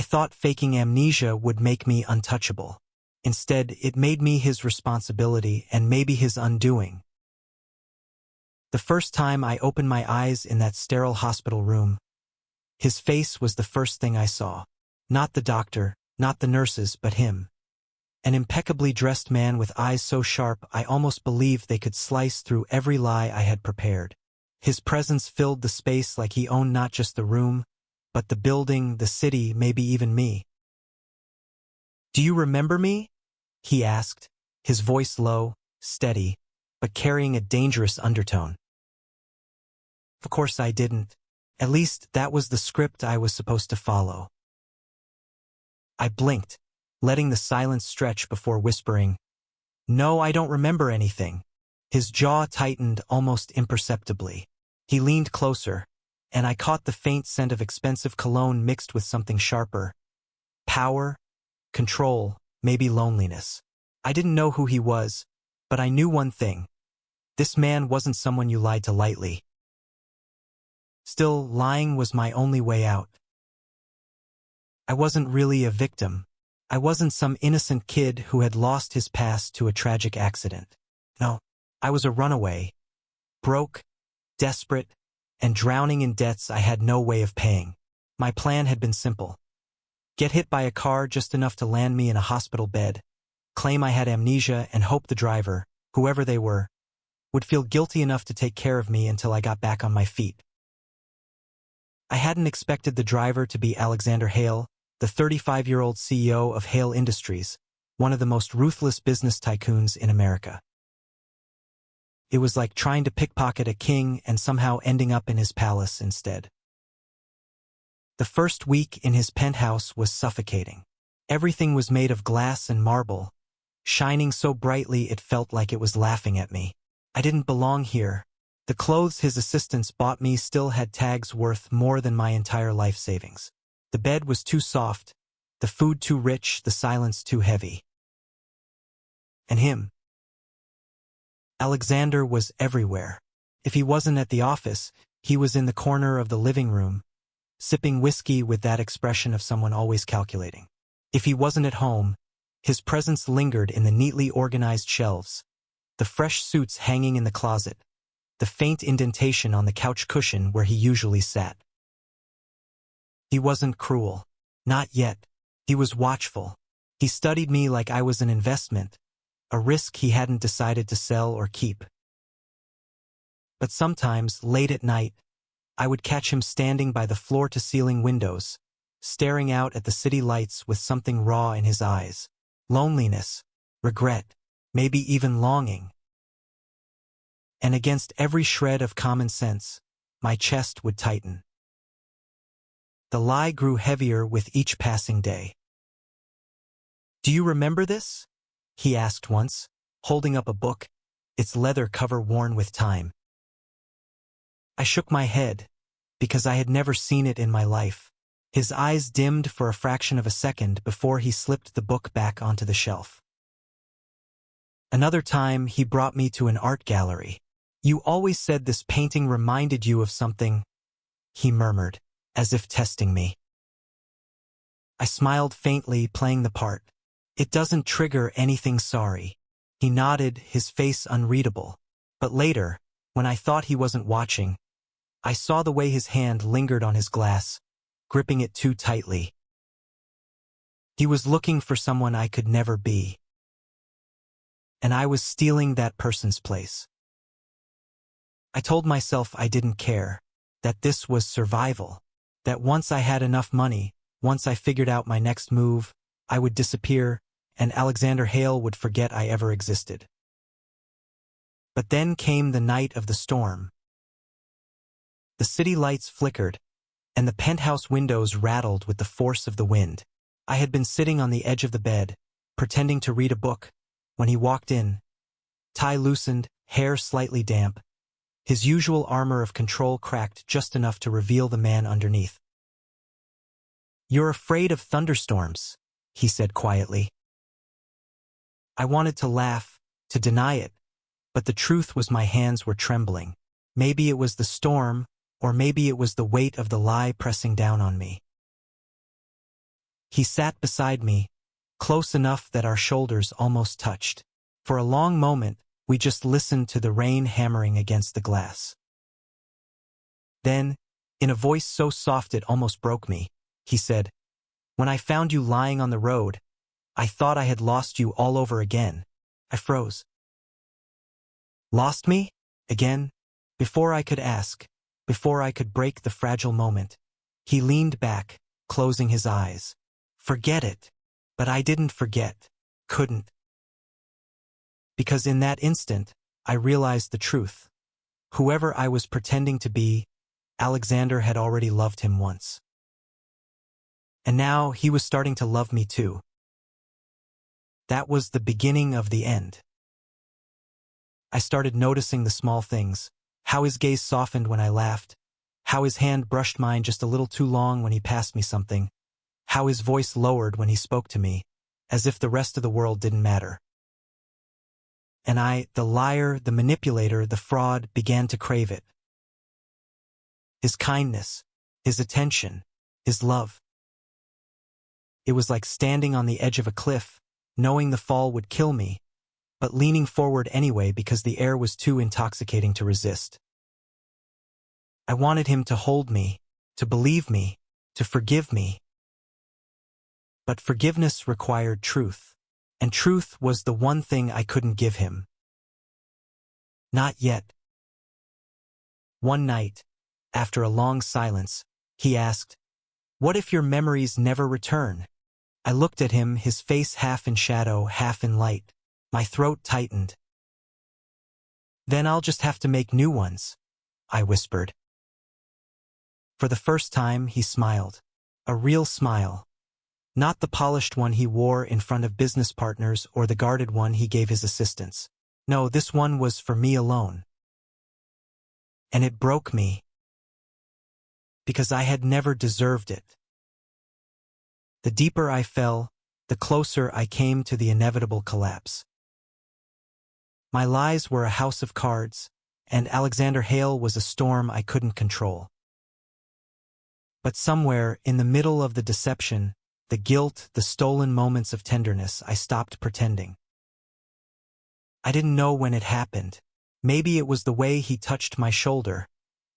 I thought faking amnesia would make me untouchable. Instead, it made me his responsibility and maybe his undoing. The first time I opened my eyes in that sterile hospital room, his face was the first thing I saw. Not the doctor, not the nurses, but him. An impeccably dressed man with eyes so sharp I almost believed they could slice through every lie I had prepared. His presence filled the space like he owned not just the room, but the building, the city, maybe even me. "Do you remember me?" he asked, his voice low, steady, but carrying a dangerous undertone. Of course I didn't. At least that was the script I was supposed to follow. I blinked, letting the silence stretch before whispering, "No, I don't remember anything." His jaw tightened almost imperceptibly. He leaned closer, and I caught the faint scent of expensive cologne mixed with something sharper. Power, control, maybe loneliness. I didn't know who he was, but I knew one thing. This man wasn't someone you lied to lightly. Still, lying was my only way out. I wasn't really a victim. I wasn't some innocent kid who had lost his past to a tragic accident. No, I was a runaway, broke, desperate, and drowning in debts I had no way of paying. My plan had been simple. Get hit by a car just enough to land me in a hospital bed, claim I had amnesia, and hope the driver, whoever they were, would feel guilty enough to take care of me until I got back on my feet. I hadn't expected the driver to be Alexander Hale, the 35-year-old CEO of Hale Industries, one of the most ruthless business tycoons in America. It was like trying to pickpocket a king and somehow ending up in his palace instead. The first week in his penthouse was suffocating. Everything was made of glass and marble, shining so brightly it felt like it was laughing at me. I didn't belong here. The clothes his assistants bought me still had tags worth more than my entire life savings. The bed was too soft, the food too rich, the silence too heavy. And him. Alexander was everywhere. If he wasn't at the office, he was in the corner of the living room, sipping whiskey with that expression of someone always calculating. If he wasn't at home, his presence lingered in the neatly organized shelves, the fresh suits hanging in the closet, the faint indentation on the couch cushion where he usually sat. He wasn't cruel. Not yet. He was watchful. He studied me like I was an investment, a risk he hadn't decided to sell or keep. But sometimes, late at night, I would catch him standing by the floor-to-ceiling windows, staring out at the city lights with something raw in his eyes. Loneliness, regret, maybe even longing. And against every shred of common sense, my chest would tighten. The lie grew heavier with each passing day. "Do you remember this?" he asked once, holding up a book, its leather cover worn with time. I shook my head, because I had never seen it in my life. His eyes dimmed for a fraction of a second before he slipped the book back onto the shelf. Another time, he brought me to an art gallery. "You always said this painting reminded you of something," he murmured, as if testing me. I smiled faintly, playing the part. "It doesn't trigger anything, sorry." He nodded, his face unreadable. But later, when I thought he wasn't watching, I saw the way his hand lingered on his glass, gripping it too tightly. He was looking for someone I could never be. And I was stealing that person's place. I told myself I didn't care, that this was survival, that once I had enough money, once I figured out my next move, I would disappear, and Alexander Hale would forget I ever existed. But then came the night of the storm. The city lights flickered, and the penthouse windows rattled with the force of the wind. I had been sitting on the edge of the bed, pretending to read a book, when he walked in, tie loosened, hair slightly damp, his usual armor of control cracked just enough to reveal the man underneath. "You're afraid of thunderstorms," he said quietly. I wanted to laugh, to deny it, but the truth was my hands were trembling. Maybe it was the storm, or maybe it was the weight of the lie pressing down on me. He sat beside me, close enough that our shoulders almost touched. For a long moment, we just listened to the rain hammering against the glass. Then, in a voice so soft it almost broke me, he said, "When I found you lying on the road, I thought I had lost you all over again." I froze. Lost me? Again? Before I could ask, before I could break the fragile moment, he leaned back, closing his eyes. Forget it. But I didn't forget. Couldn't. Because in that instant, I realized the truth. Whoever I was pretending to be, Alexander had already loved him once. And now he was starting to love me too. That was the beginning of the end. I started noticing the small things, how his gaze softened when I laughed, how his hand brushed mine just a little too long when he passed me something, how his voice lowered when he spoke to me, as if the rest of the world didn't matter. And I, the liar, the manipulator, the fraud, began to crave it. His kindness, his attention, his love. It was like standing on the edge of a cliff, knowing the fall would kill me, but leaning forward anyway because the air was too intoxicating to resist. I wanted him to hold me, to believe me, to forgive me. But forgiveness required truth, and truth was the one thing I couldn't give him. Not yet. One night, after a long silence, he asked, "What if your memories never return?" I looked at him, his face half in shadow, half in light. My throat tightened. "Then I'll just have to make new ones," I whispered. For the first time, he smiled. A real smile. Not the polished one he wore in front of business partners or the guarded one he gave his assistants. No, this one was for me alone. And it broke me. Because I had never deserved it. The deeper I fell, the closer I came to the inevitable collapse. My lies were a house of cards, and Alexander Hale was a storm I couldn't control. But somewhere in the middle of the deception, the guilt, the stolen moments of tenderness, I stopped pretending. I didn't know when it happened. Maybe it was the way he touched my shoulder,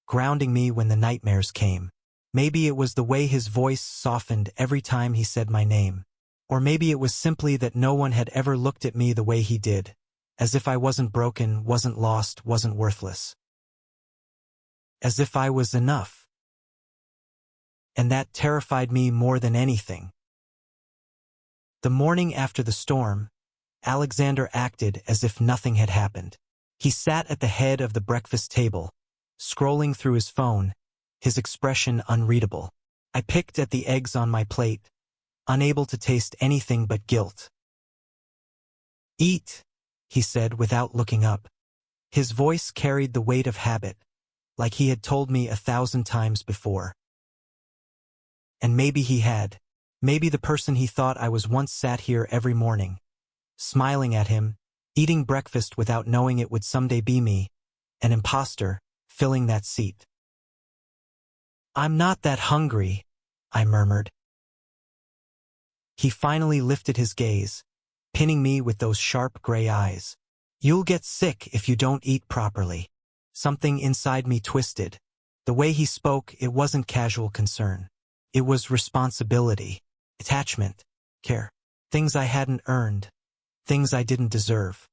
grounding me when the nightmares came. Maybe it was the way his voice softened every time he said my name. Or maybe it was simply that no one had ever looked at me the way he did, as if I wasn't broken, wasn't lost, wasn't worthless. As if I was enough. And that terrified me more than anything. The morning after the storm, Alexander acted as if nothing had happened. He sat at the head of the breakfast table, scrolling through his phone, his expression unreadable. I picked at the eggs on my plate, unable to taste anything but guilt. "Eat," he said without looking up. His voice carried the weight of habit, like he had told me 1,000 times before. And maybe he had. Maybe the person he thought I was once sat here every morning, smiling at him, eating breakfast without knowing it would someday be me, an imposter, filling that seat. "I'm not that hungry," I murmured. He finally lifted his gaze, pinning me with those sharp gray eyes. "You'll get sick if you don't eat properly." Something inside me twisted. The way he spoke, it wasn't casual concern. It was responsibility, attachment, care. Things I hadn't earned, things I didn't deserve.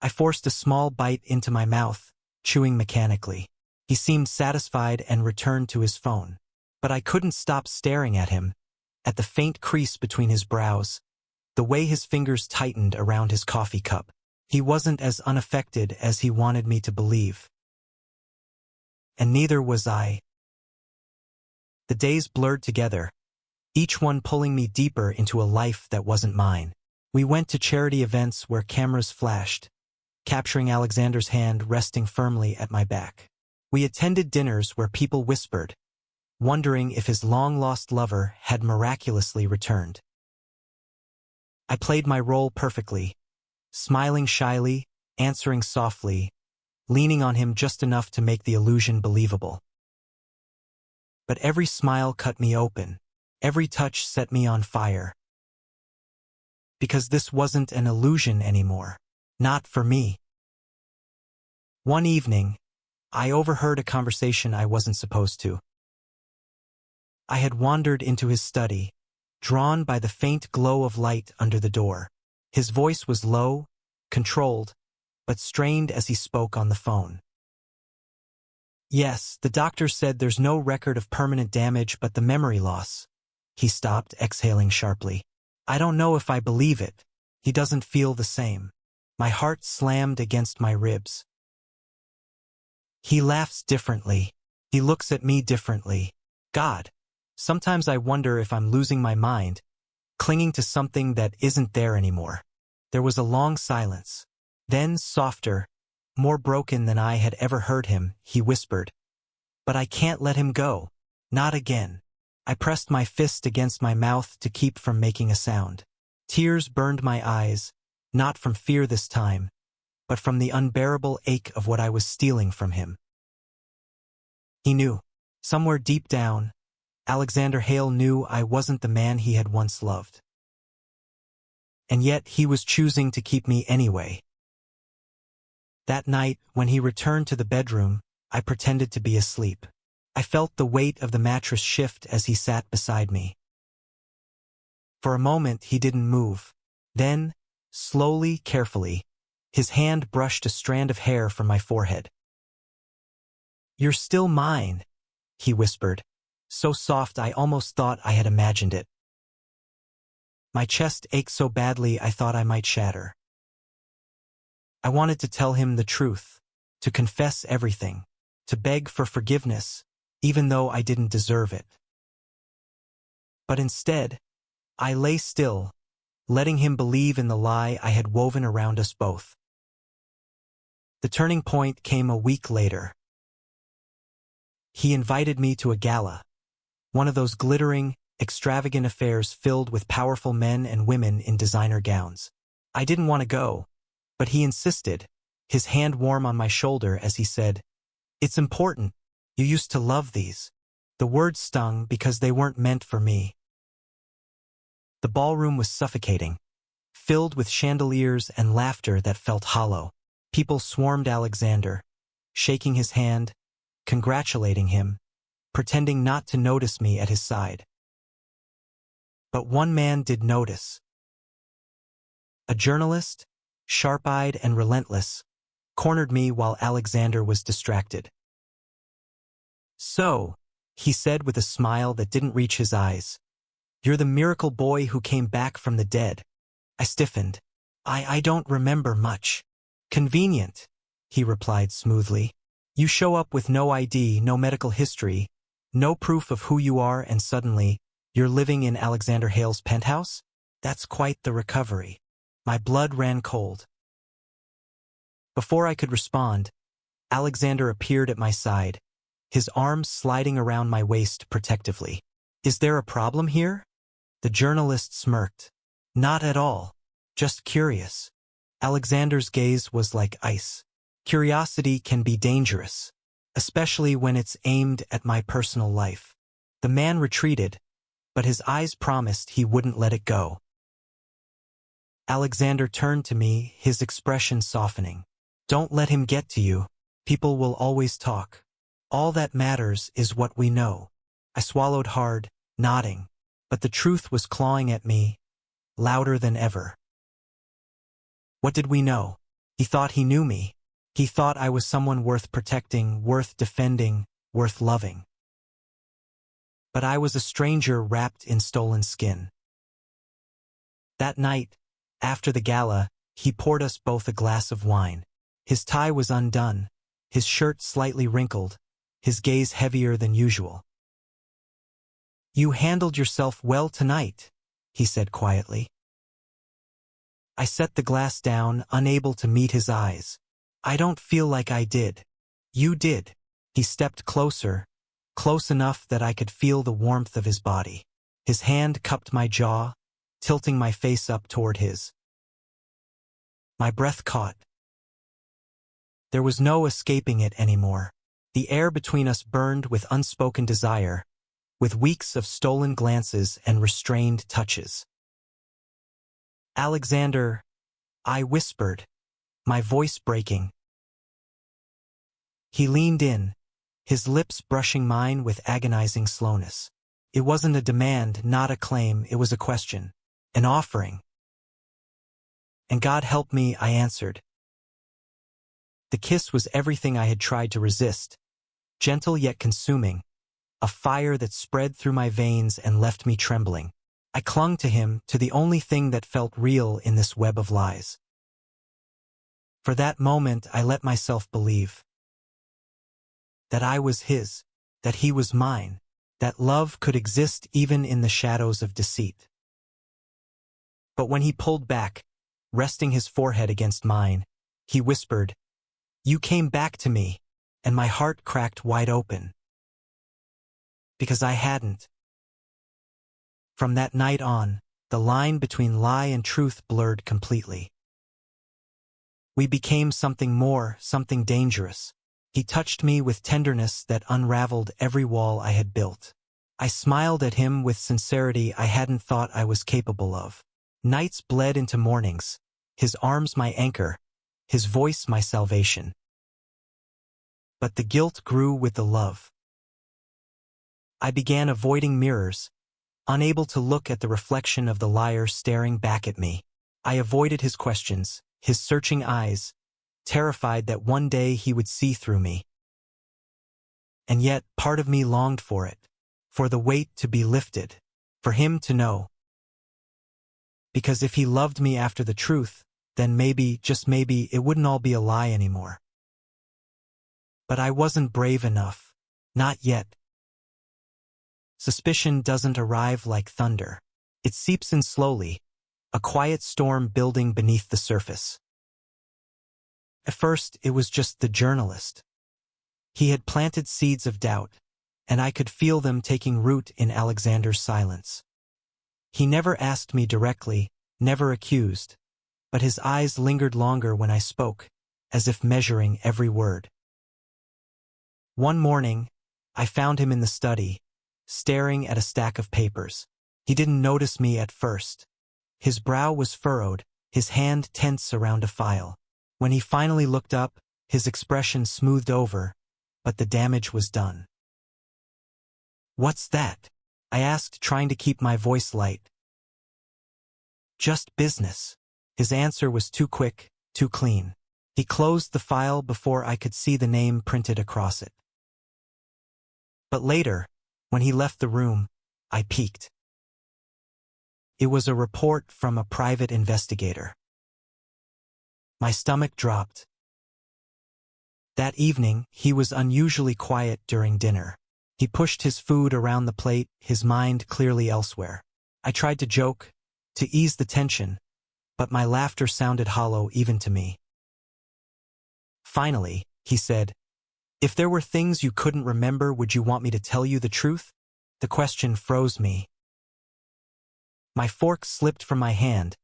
I forced a small bite into my mouth, chewing mechanically. He seemed satisfied and returned to his phone. But I couldn't stop staring at him, at the faint crease between his brows, the way his fingers tightened around his coffee cup. He wasn't as unaffected as he wanted me to believe. And neither was I. The days blurred together, each one pulling me deeper into a life that wasn't mine. We went to charity events where cameras flashed, capturing Alexander's hand resting firmly at my back. We attended dinners where people whispered, wondering if his long-lost lover had miraculously returned. I played my role perfectly, smiling shyly, answering softly, leaning on him just enough to make the illusion believable. But every smile cut me open. Every touch set me on fire. Because this wasn't an illusion anymore. Not for me. One evening, I overheard a conversation I wasn't supposed to. I had wandered into his study, drawn by the faint glow of light under the door. His voice was low, controlled, but strained as he spoke on the phone. Yes, the doctor said there's no record of permanent damage but the memory loss. He stopped, exhaling sharply. I don't know if I believe it. He doesn't feel the same. My heart slammed against my ribs. He laughs differently. He looks at me differently. God, sometimes I wonder if I'm losing my mind, clinging to something that isn't there anymore. There was a long silence. Then, softer, more broken than I had ever heard him, he whispered, "But I can't let him go. Not again." I pressed my fist against my mouth to keep from making a sound. Tears burned my eyes, not from fear this time, but from the unbearable ache of what I was stealing from him. He knew. Somewhere deep down, Alexander Hale knew I wasn't the man he had once loved. And yet he was choosing to keep me anyway. That night, when he returned to the bedroom, I pretended to be asleep. I felt the weight of the mattress shift as he sat beside me. For a moment he didn't move. Then, slowly, carefully, his hand brushed a strand of hair from my forehead. "You're still mine," he whispered, so soft I almost thought I had imagined it. My chest ached so badly I thought I might shatter. I wanted to tell him the truth, to confess everything, to beg for forgiveness, even though I didn't deserve it. But instead, I lay still, letting him believe in the lie I had woven around us both. The turning point came a week later. He invited me to a gala, one of those glittering, extravagant affairs filled with powerful men and women in designer gowns. I didn't want to go, but he insisted, his hand warm on my shoulder as he said, "It's important. You used to love these." The words stung because they weren't meant for me. The ballroom was suffocating, filled with chandeliers and laughter that felt hollow. People swarmed Alexander, shaking his hand, congratulating him, pretending not to notice me at his side. But one man did notice. A journalist, sharp-eyed and relentless, cornered me while Alexander was distracted. "So," he said with a smile that didn't reach his eyes, "you're the miracle boy who came back from the dead." I stiffened. I don't remember much." "Convenient," he replied smoothly. "You show up with no ID, no medical history, no proof of who you are, and suddenly, you're living in Alexander Hale's penthouse? That's quite the recovery." My blood ran cold. Before I could respond, Alexander appeared at my side, his arms sliding around my waist protectively. "Is there a problem here?" The journalist smirked. "Not at all. Just curious." Alexander's gaze was like ice. Curiosity can be dangerous, especially when it's aimed at my personal life. The man retreated, but his eyes promised he wouldn't let it go. Alexander turned to me, his expression softening. "Don't let him get to you. People will always talk. All that matters is what we know." I swallowed hard, nodding, but the truth was clawing at me, louder than ever. What did we know? He thought he knew me. He thought I was someone worth protecting, worth defending, worth loving. But I was a stranger wrapped in stolen skin. That night, after the gala, he poured us both a glass of wine. His tie was undone, his shirt slightly wrinkled, his gaze heavier than usual. "You handled yourself well tonight," he said quietly. I set the glass down, unable to meet his eyes. "I don't feel like I did." "You did." He stepped closer, close enough that I could feel the warmth of his body. His hand cupped my jaw, tilting my face up toward his. My breath caught. There was no escaping it anymore. The air between us burned with unspoken desire, with weeks of stolen glances and restrained touches. "Alexander," I whispered, my voice breaking. He leaned in, his lips brushing mine with agonizing slowness. It wasn't a demand, not a claim, it was a question, an offering. "And God help me," I answered. The kiss was everything I had tried to resist, gentle yet consuming, a fire that spread through my veins and left me trembling. I clung to him, to the only thing that felt real in this web of lies. For that moment, I let myself believe that I was his, that he was mine, that love could exist even in the shadows of deceit. But when he pulled back, resting his forehead against mine, he whispered, "You came back to me," and my heart cracked wide open. Because I hadn't. From that night on, the line between lie and truth blurred completely. We became something more, something dangerous. He touched me with tenderness that unraveled every wall I had built. I smiled at him with sincerity I hadn't thought I was capable of. Nights bled into mornings, his arms my anchor, his voice my salvation. But the guilt grew with the love. I began avoiding mirrors, unable to look at the reflection of the liar staring back at me. I avoided his questions, his searching eyes, terrified that one day he would see through me. And yet, part of me longed for it, for the weight to be lifted, for him to know. Because if he loved me after the truth, then maybe, just maybe, it wouldn't all be a lie anymore. But I wasn't brave enough. Not yet. Suspicion doesn't arrive like thunder. It seeps in slowly, a quiet storm building beneath the surface. At first, it was just the journalist. He had planted seeds of doubt, and I could feel them taking root in Alexander's silence. He never asked me directly, never accused, but his eyes lingered longer when I spoke, as if measuring every word. One morning, I found him in the study, staring at a stack of papers. He didn't notice me at first. His brow was furrowed, his hand tense around a file. When he finally looked up, his expression smoothed over, but the damage was done. "What's that?" I asked, trying to keep my voice light. "Just business." His answer was too quick, too clean. He closed the file before I could see the name printed across it. But later, when he left the room, I peeked. It was a report from a private investigator. My stomach dropped. That evening, he was unusually quiet during dinner. He pushed his food around the plate, his mind clearly elsewhere. I tried to joke, to ease the tension, but my laughter sounded hollow even to me. Finally, he said, "If there were things you couldn't remember, would you want me to tell you the truth?" The question froze me. My fork slipped from my hand,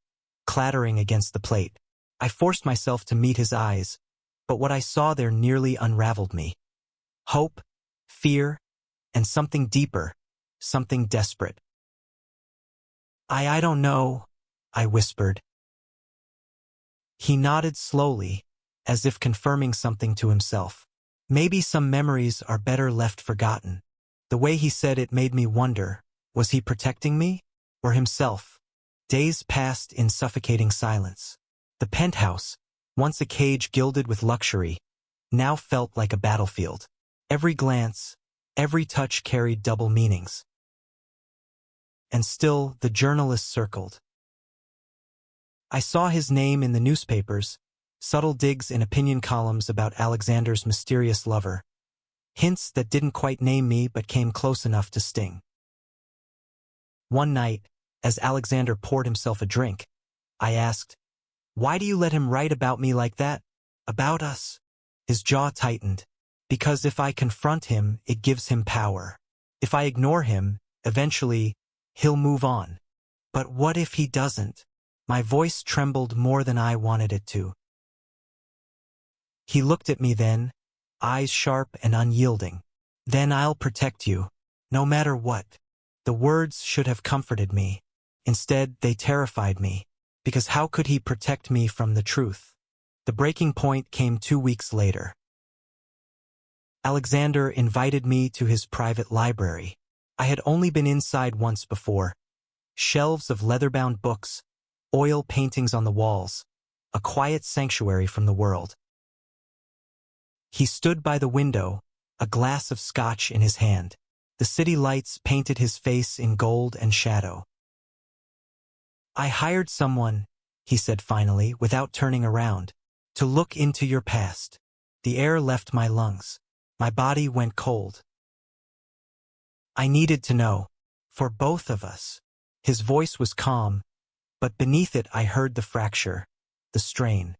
clattering against the plate. I forced myself to meet his eyes, but what I saw there nearly unraveled me. Hope, fear, and something deeper, something desperate. I don't know," I whispered. He nodded slowly, as if confirming something to himself. Maybe some memories are better left forgotten. The way he said it made me wonder, was he protecting me, or himself? Days passed in suffocating silence. The penthouse, once a cage gilded with luxury, now felt like a battlefield. Every glance, every touch carried double meanings. And still, the journalist circled. I saw his name in the newspapers, subtle digs in opinion columns about Alexander's mysterious lover, hints that didn't quite name me but came close enough to sting. One night, as Alexander poured himself a drink, I asked, "Why do you let him write about me like that? About us?" His jaw tightened. "Because if I confront him, it gives him power. If I ignore him, eventually, he'll move on. But what if he doesn't?" My voice trembled more than I wanted it to. He looked at me then, eyes sharp and unyielding. "Then I'll protect you. No matter what. The words should have comforted me. Instead, they terrified me. Because how could he protect me from the truth? The breaking point came 2 weeks later. Alexander invited me to his private library. I had only been inside once before. Shelves of leather-bound books, oil paintings on the walls, a quiet sanctuary from the world. He stood by the window, a glass of scotch in his hand. The city lights painted his face in gold and shadow. "I hired someone," he said finally, without turning around, "to look into your past." The air left my lungs. My body went cold. I needed to know. For both of us. His voice was calm, but beneath it I heard the fracture, the strain.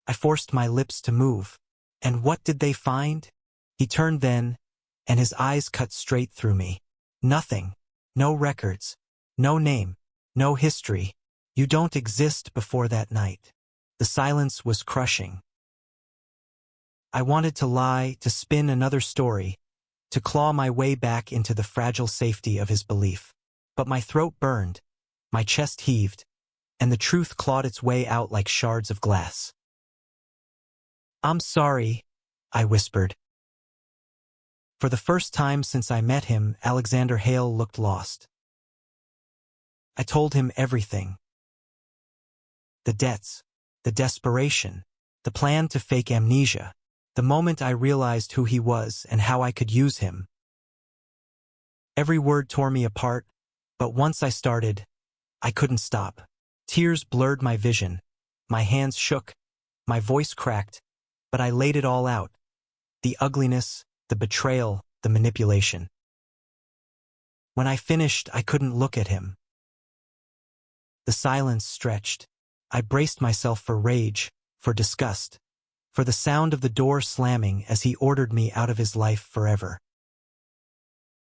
I forced my lips to move. And what did they find? He turned then, and his eyes cut straight through me. Nothing. No records. No name. No history. You don't exist before that night. The silence was crushing. I wanted to lie, to spin another story, to claw my way back into the fragile safety of his belief. But my throat burned, my chest heaved, and the truth clawed its way out like shards of glass. "I'm sorry," I whispered. For the first time since I met him, Alexander Hale looked lost. I told him everything. The debts, the desperation, the plan to fake amnesia. The moment I realized who he was and how I could use him. Every word tore me apart, but once I started, I couldn't stop. Tears blurred my vision. My hands shook. My voice cracked. But I laid it all out. The ugliness, the betrayal, the manipulation. When I finished, I couldn't look at him. The silence stretched. I braced myself for rage, for disgust. For the sound of the door slamming as he ordered me out of his life forever.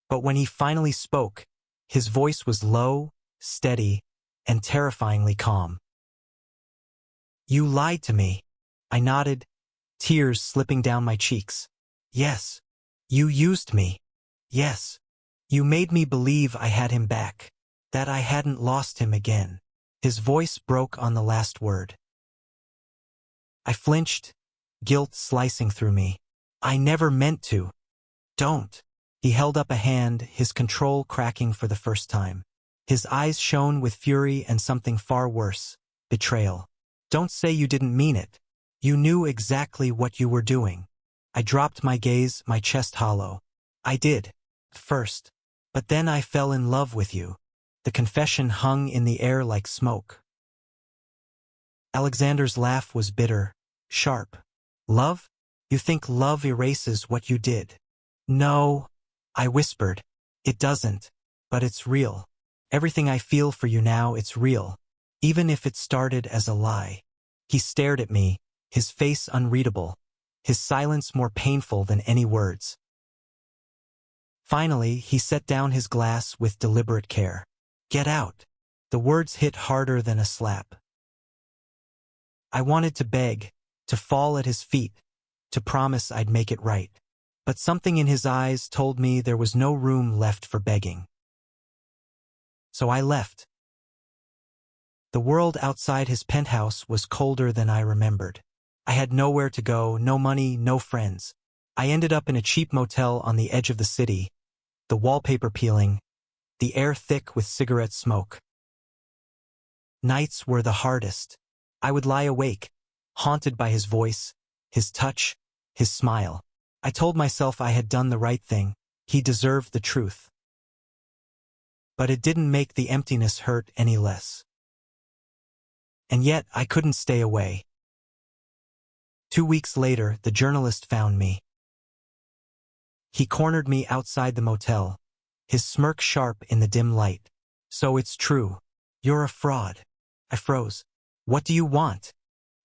But when he finally spoke, his voice was low, steady, and terrifyingly calm. "You lied to me." I nodded, tears slipping down my cheeks. "Yes. You used me. Yes. You made me believe I had him back, that I hadn't lost him again." His voice broke on the last word. I flinched, guilt slicing through me. "I never meant to." "Don't." He held up a hand, his control cracking for the first time. His eyes shone with fury and something far worse, betrayal. "Don't say you didn't mean it. You knew exactly what you were doing." I dropped my gaze, my chest hollow. "I did. First. But then I fell in love with you." The confession hung in the air like smoke. Alexander's laugh was bitter, sharp. "Love? You think love erases what you did?" "No," I whispered. "It doesn't. But it's real. Everything I feel for you now, it's real. Even if it started as a lie." He stared at me, his face unreadable, his silence more painful than any words. Finally, he set down his glass with deliberate care. "Get out." The words hit harder than a slap. I wanted to beg, to fall at his feet, to promise I'd make it right. But something in his eyes told me there was no room left for begging. So I left. The world outside his penthouse was colder than I remembered. I had nowhere to go, no money, no friends. I ended up in a cheap motel on the edge of the city, the wallpaper peeling, the air thick with cigarette smoke. Nights were the hardest. I would lie awake, haunted by his voice, his touch, his smile. I told myself I had done the right thing. He deserved the truth. But it didn't make the emptiness hurt any less. And yet I couldn't stay away. 2 weeks later, the journalist found me. He cornered me outside the motel, his smirk sharp in the dim light. "So it's true. You're a fraud." I froze. "What do you want?"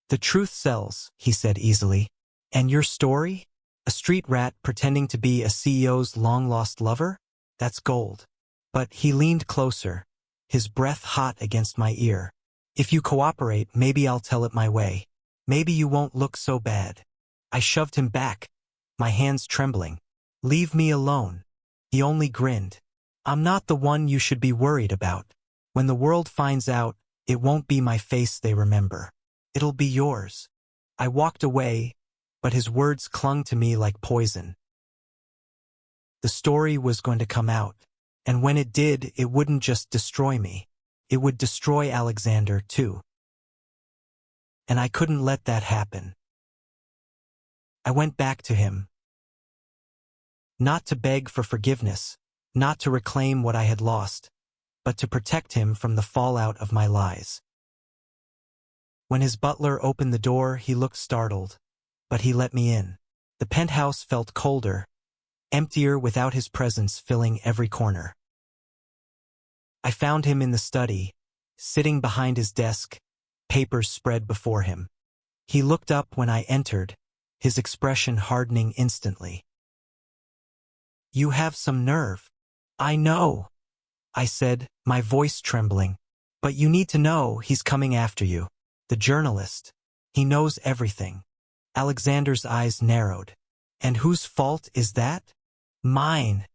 "The truth sells," he said easily. "And your story? A street rat pretending to be a CEO's long-lost lover? That's gold." But he leaned closer, his breath hot against my ear. "If you cooperate, maybe I'll tell it my way. Maybe you won't look so bad." I shoved him back, my hands trembling. "Leave me alone." He only grinned. I'm not the one you should be worried about. When the world finds out, it won't be my face they remember. It'll be yours. I walked away, but his words clung to me like poison. The story was going to come out, and when it did, it wouldn't just destroy me. It would destroy Alexander, too. And I couldn't let that happen. I went back to him. Not to beg for forgiveness, not to reclaim what I had lost, but to protect him from the fallout of my lies. When his butler opened the door, he looked startled, but he let me in. The penthouse felt colder, emptier without his presence filling every corner. I found him in the study, sitting behind his desk, papers spread before him. He looked up when I entered, his expression hardening instantly. You have some nerve. I know, I said, my voice trembling. But you need to know he's coming after you. The journalist. He knows everything. Alexander's eyes narrowed. And whose fault is that? Mine,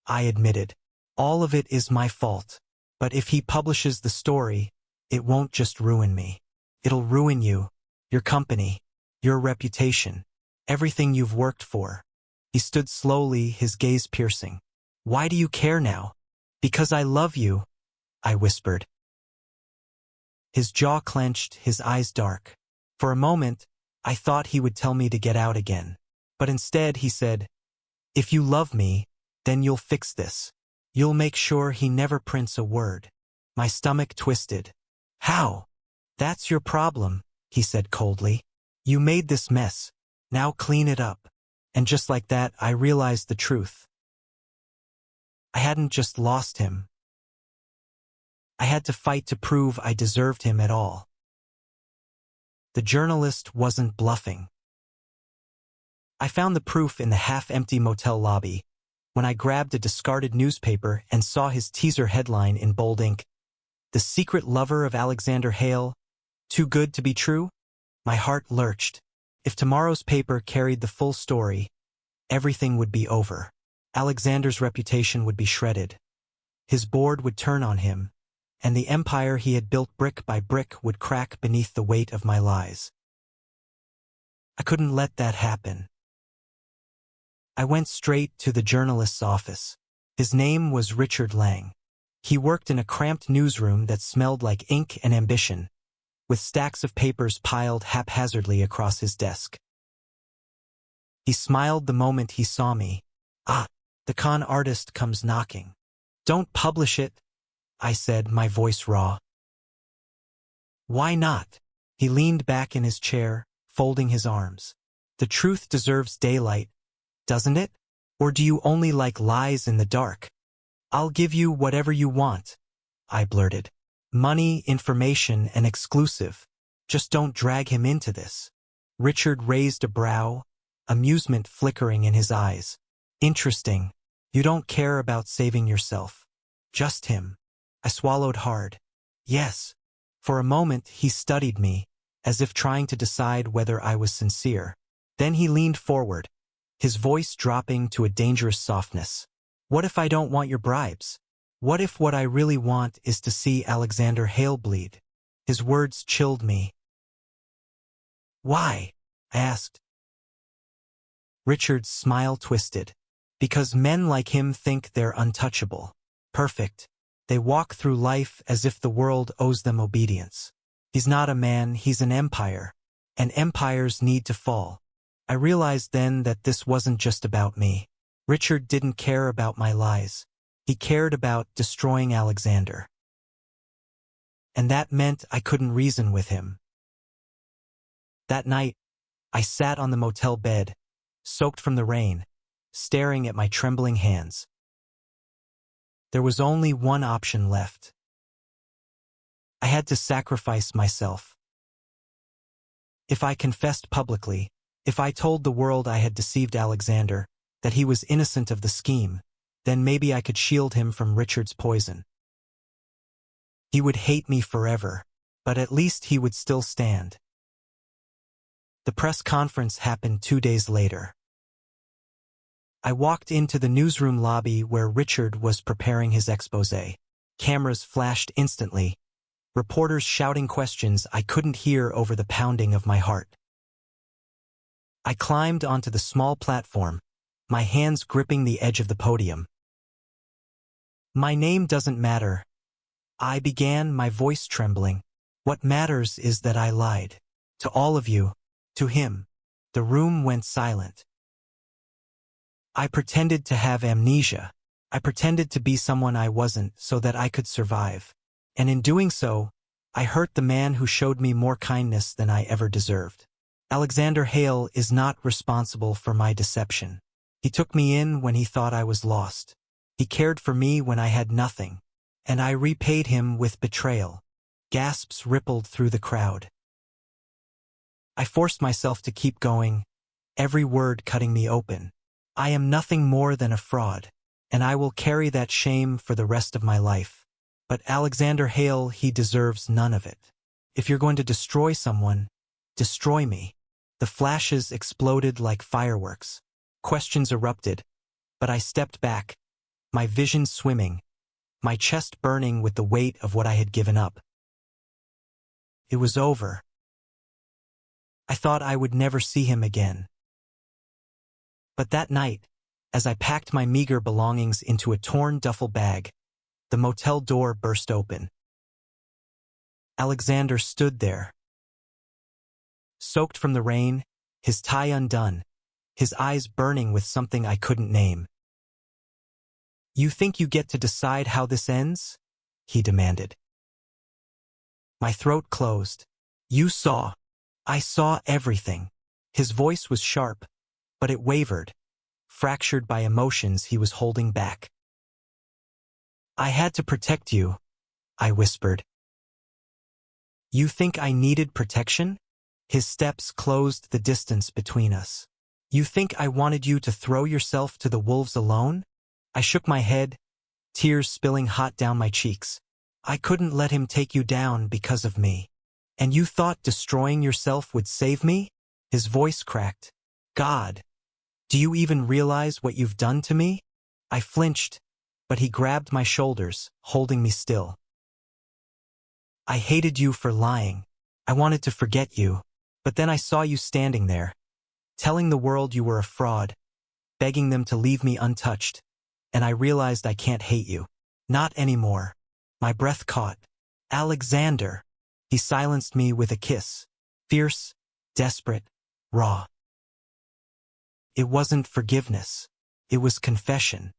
I admitted. All of it is my fault. But if he publishes the story, it won't just ruin me. It'll ruin you, your company, your reputation, everything you've worked for. He stood slowly, his gaze piercing. Why do you care now? Because I love you, I whispered. His jaw clenched, his eyes dark. For a moment, I thought he would tell me to get out again. But instead he said, if you love me, then you'll fix this. You'll make sure he never prints a word. My stomach twisted. How? That's your problem, he said coldly. You made this mess. Now clean it up. And just like that, I realized the truth. I hadn't just lost him. I had to fight to prove I deserved him at all. The journalist wasn't bluffing. I found the proof in the half-empty motel lobby when I grabbed a discarded newspaper and saw his teaser headline in bold ink. The secret lover of Alexander Hale, too good to be true? My heart lurched. If tomorrow's paper carried the full story, everything would be over. Alexander's reputation would be shredded. His board would turn on him, and the empire he had built brick by brick would crack beneath the weight of my lies. I couldn't let that happen. I went straight to the journalist's office. His name was Richard Lang. He worked in a cramped newsroom that smelled like ink and ambition, with stacks of papers piled haphazardly across his desk. He smiled the moment he saw me. Ah, the con artist comes knocking. Don't publish it, I said, my voice raw. Why not? He leaned back in his chair, folding his arms. The truth deserves daylight, doesn't it? Or do you only like lies in the dark? I'll give you whatever you want, I blurted. Money, information, and exclusive. Just don't drag him into this. Richard raised a brow, amusement flickering in his eyes. Interesting. You don't care about saving yourself. Just him. I swallowed hard. Yes. For a moment he studied me, as if trying to decide whether I was sincere. Then he leaned forward, his voice dropping to a dangerous softness. What if I don't want your bribes? What if what I really want is to see Alexander Hale bleed? His words chilled me. Why? I asked. Richard's smile twisted. Because men like him think they're untouchable. Perfect. They walk through life as if the world owes them obedience. He's not a man, he's an empire. And empires need to fall. I realized then that this wasn't just about me. Richard didn't care about my lies. He cared about destroying Alexander. And that meant I couldn't reason with him. That night, I sat on the motel bed, soaked from the rain, staring at my trembling hands. There was only one option left. I had to sacrifice myself. If I confessed publicly, if I told the world I had deceived Alexander, that he was innocent of the scheme, then maybe I could shield him from Richard's poison. He would hate me forever, but at least he would still stand. The press conference happened 2 days later. I walked into the newsroom lobby where Richard was preparing his exposé. Cameras flashed instantly, reporters shouting questions I couldn't hear over the pounding of my heart. I climbed onto the small platform, my hands gripping the edge of the podium. "My name doesn't matter," I began, my voice trembling. "What matters is that I lied. To all of you. To him." The room went silent. I pretended to have amnesia. I pretended to be someone I wasn't so that I could survive. And in doing so, I hurt the man who showed me more kindness than I ever deserved. Alexander Hale is not responsible for my deception. He took me in when he thought I was lost. He cared for me when I had nothing. And I repaid him with betrayal. Gasps rippled through the crowd. I forced myself to keep going, every word cutting me open. I am nothing more than a fraud, and I will carry that shame for the rest of my life. But Alexander Hale, he deserves none of it. If you're going to destroy someone, destroy me. The flashes exploded like fireworks. Questions erupted, but I stepped back, my vision swimming, my chest burning with the weight of what I had given up. It was over. I thought I would never see him again. But that night, as I packed my meager belongings into a torn duffel bag, the motel door burst open. Alexander stood there, soaked from the rain, his tie undone, his eyes burning with something I couldn't name. "You think you get to decide how this ends?" he demanded. My throat closed. "You saw. I saw everything." His voice was sharp, but it wavered, fractured by emotions he was holding back. "I had to protect you," I whispered. "You think I needed protection?" His steps closed the distance between us. "You think I wanted you to throw yourself to the wolves alone?" I shook my head, tears spilling hot down my cheeks. "I couldn't let him take you down because of me. And you thought destroying yourself would save me?" His voice cracked. "God, do you even realize what you've done to me?" I flinched, but he grabbed my shoulders, holding me still. "I hated you for lying. I wanted to forget you. But then I saw you standing there, telling the world you were a fraud, begging them to leave me untouched. And I realized I can't hate you. Not anymore." My breath caught. "Alexander." He silenced me with a kiss. Fierce, desperate, raw. It wasn't forgiveness. It was confession.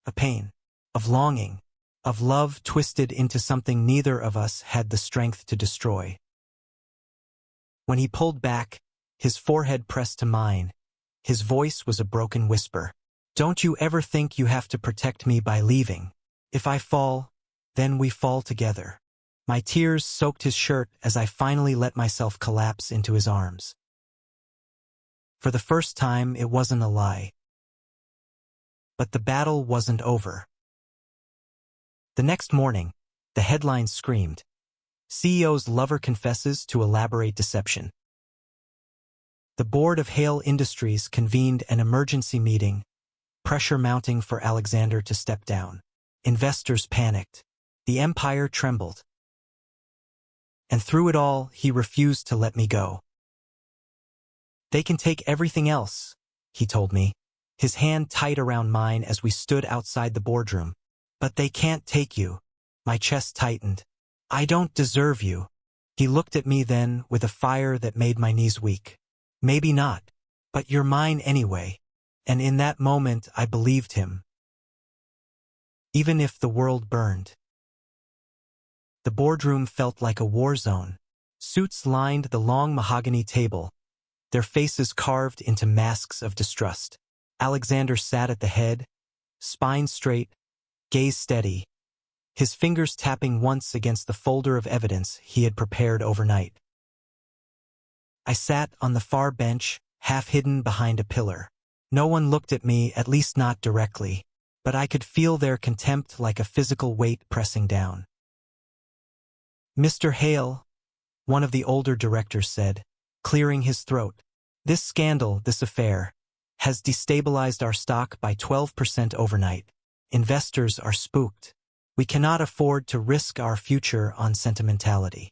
A pain. Of longing. Of love twisted into something neither of us had the strength to destroy. When he pulled back, his forehead pressed to mine. His voice was a broken whisper. "Don't you ever think you have to protect me by leaving. If I fall, then we fall together." My tears soaked his shirt as I finally let myself collapse into his arms. For the first time, it wasn't a lie. But the battle wasn't over. The next morning, the headline screamed, "CEO's lover confesses to elaborate deception." The board of Hale Industries convened an emergency meeting, pressure mounting for Alexander to step down. Investors panicked. The empire trembled. And through it all, he refused to let me go. "They can take everything else," he told me, his hand tight around mine as we stood outside the boardroom. "But they can't take you." My chest tightened. "I don't deserve you." He looked at me then with a fire that made my knees weak. "Maybe not, but you're mine anyway." And in that moment, I believed him. Even if the world burned. The boardroom felt like a war zone. Suits lined the long mahogany table, their faces carved into masks of distrust. Alexander sat at the head, spine straight, gaze steady, his fingers tapping once against the folder of evidence he had prepared overnight. I sat on the far bench, half hidden behind a pillar. No one looked at me, at least not directly, but I could feel their contempt like a physical weight pressing down. "Mr. Hale," one of the older directors said, clearing his throat, "this scandal, this affair, has destabilized our stock by 12% overnight. Investors are spooked. We cannot afford to risk our future on sentimentality.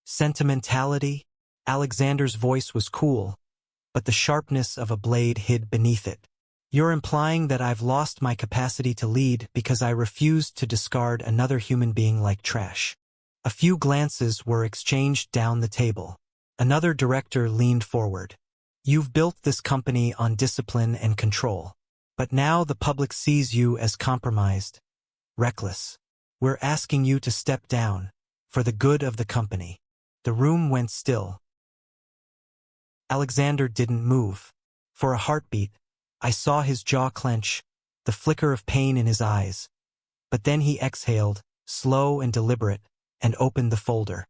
Sentimentality? Alexander's voice was cool, but the sharpness of a blade hid beneath it. You're implying that I've lost my capacity to lead because I refused to discard another human being like trash. A few glances were exchanged down the table. Another director leaned forward. You've built this company on discipline and control. But now the public sees you as compromised, reckless. We're asking you to step down, for the good of the company. The room went still. Alexander didn't move. For a heartbeat, I saw his jaw clench, the flicker of pain in his eyes. But then he exhaled, slow and deliberate, and opened the folder.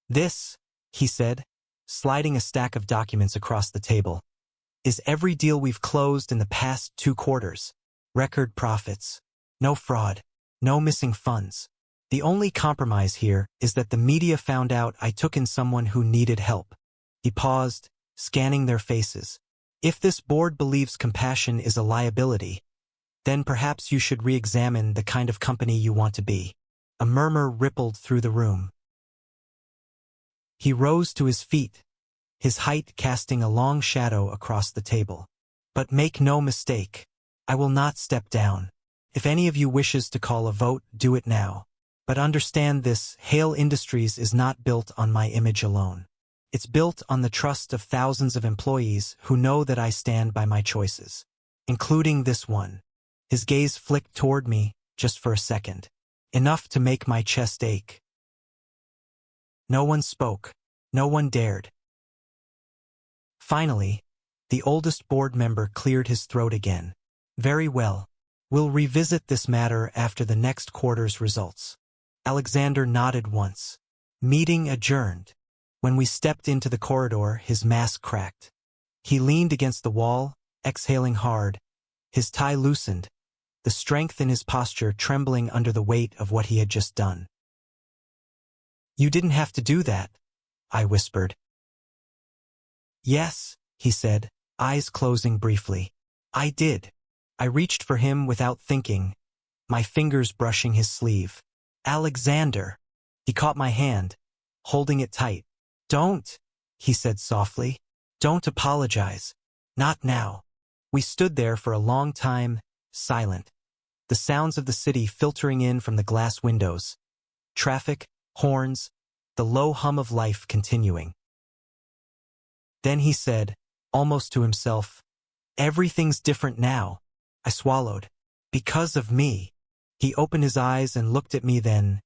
This, he said, sliding a stack of documents across the table, is every deal we've closed in the past 2 quarters. Record profits. No fraud. No missing funds. The only compromise here is that the media found out I took in someone who needed help. He paused, scanning their faces. If this board believes compassion is a liability, then perhaps you should re-examine the kind of company you want to be. A murmur rippled through the room. He rose to his feet, his height casting a long shadow across the table. But make no mistake, I will not step down. If any of you wishes to call a vote, do it now. But understand this, Hale Industries is not built on my image alone. It's built on the trust of thousands of employees who know that I stand by my choices, including this one. His gaze flicked toward me, just for a second. Enough to make my chest ache. No one spoke. No one dared. Finally, the oldest board member cleared his throat again. Very well. We'll revisit this matter after the next quarter's results. Alexander nodded once. Meeting adjourned. When we stepped into the corridor, his mask cracked. He leaned against the wall, exhaling hard. His tie loosened, the strength in his posture trembling under the weight of what he had just done. You didn't have to do that, I whispered. Yes, he said, eyes closing briefly. I did. I reached for him without thinking, my fingers brushing his sleeve. Alexander. He caught my hand, holding it tight. Don't, he said softly. Don't apologize. Not now. We stood there for a long time, silent. The sounds of the city filtering in from the glass windows. Traffic, horns, the low hum of life continuing. Then he said, almost to himself, everything's different now. I swallowed. Because of me. He opened his eyes and looked at me then,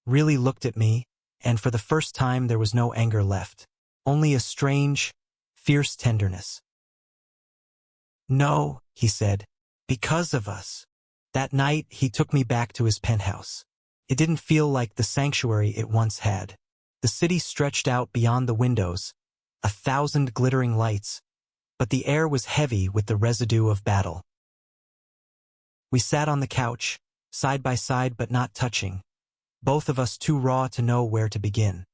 really looked at me, and for the first time there was no anger left. Only a strange, fierce tenderness. No, he said, because of us. That night he took me back to his penthouse. It didn't feel like the sanctuary it once had. The city stretched out beyond the windows, 1,000 glittering lights, but the air was heavy with the residue of battle. We sat on the couch, side by side but not touching, both of us too raw to know where to begin.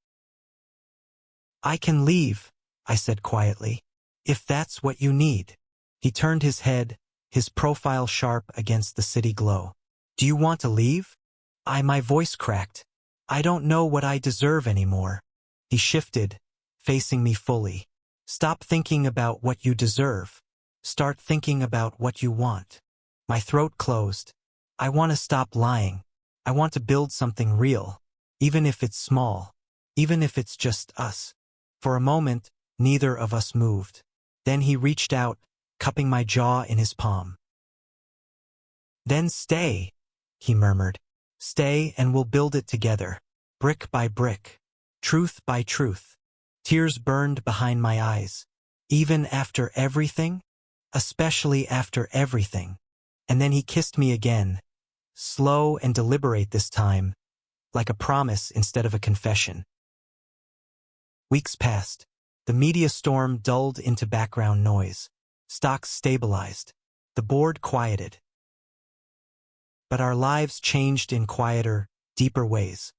I can leave, I said quietly, if that's what you need. He turned his head, his profile sharp against the city glow. Do you want to leave? My voice cracked. I don't know what I deserve anymore. He shifted, facing me fully. Stop thinking about what you deserve. Start thinking about what you want. My throat closed. I want to stop lying. I want to build something real, even if it's small, even if it's just us. For a moment, neither of us moved. Then he reached out, cupping my jaw in his palm. Then stay, he murmured. Stay and we'll build it together, brick by brick, truth by truth. Tears burned behind my eyes. Even after everything? Especially after everything. And then he kissed me again, slow and deliberate this time, like a promise instead of a confession. Weeks passed. The media storm dulled into background noise. Stocks stabilized. The board quieted. But our lives changed in quieter, deeper ways.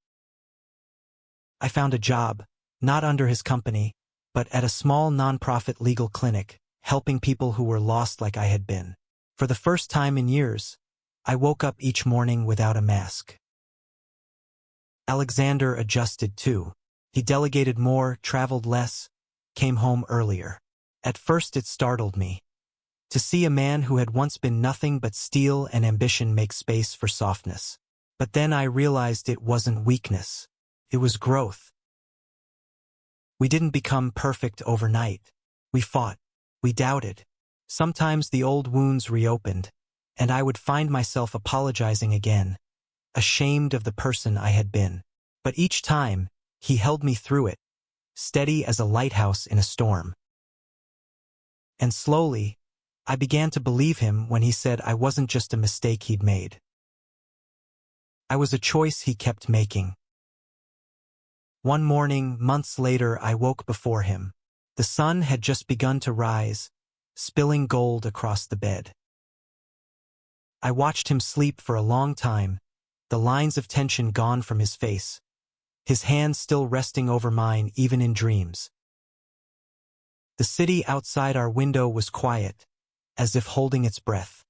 I found a job, not under his company, but at a small nonprofit legal clinic, helping people who were lost like I had been. For the first time in years, I woke up each morning without a mask. Alexander adjusted too. He delegated more, traveled less, came home earlier. At first it startled me. To see a man who had once been nothing but steel and ambition make space for softness. But then I realized it wasn't weakness. It was growth. We didn't become perfect overnight. We fought. We doubted. Sometimes the old wounds reopened, and I would find myself apologizing again, ashamed of the person I had been. But each time, he held me through it, steady as a lighthouse in a storm. And slowly, I began to believe him when he said I wasn't just a mistake he'd made. I was a choice he kept making. One morning, months later, I woke before him. The sun had just begun to rise, spilling gold across the bed. I watched him sleep for a long time, the lines of tension gone from his face, his hand still resting over mine even in dreams. The city outside our window was quiet, as if holding its breath.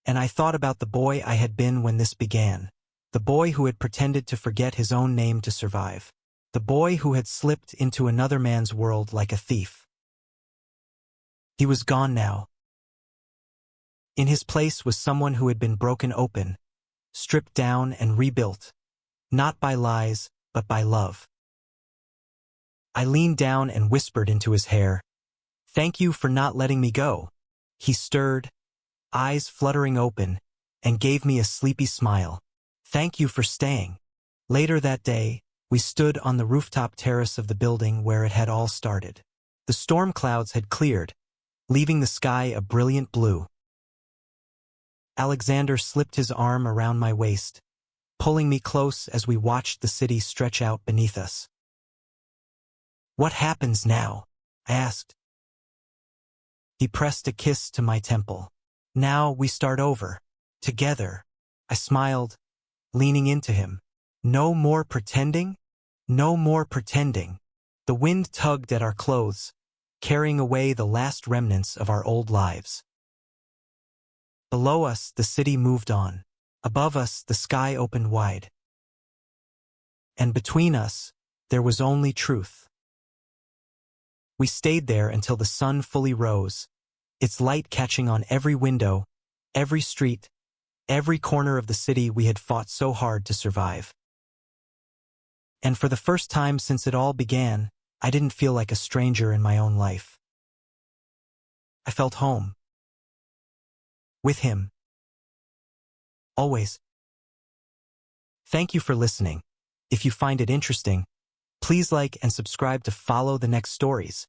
And I thought about the boy I had been when this began, the boy who had pretended to forget his own name to survive, the boy who had slipped into another man's world like a thief. He was gone now. In his place was someone who had been broken open, stripped down and rebuilt, not by lies, but by love. I leaned down and whispered into his hair, "Thank you for not letting me go." He stirred, eyes fluttering open, and gave me a sleepy smile. "Thank you for staying." Later that day, we stood on the rooftop terrace of the building where it had all started. The storm clouds had cleared, leaving the sky a brilliant blue. Alexander slipped his arm around my waist, pulling me close as we watched the city stretch out beneath us. "What happens now?" I asked. He pressed a kiss to my temple. "Now we start over. Together." I smiled, leaning into him. "No more pretending? No more pretending." The wind tugged at our clothes, carrying away the last remnants of our old lives. Below us, the city moved on. Above us, the sky opened wide. And between us, there was only truth. We stayed there until the sun fully rose, its light catching on every window, every street, every corner of the city we had fought so hard to survive. And for the first time since it all began, I didn't feel like a stranger in my own life. I felt home. With him. Always. Thank you for listening. If you find it interesting, please like and subscribe to follow the next stories.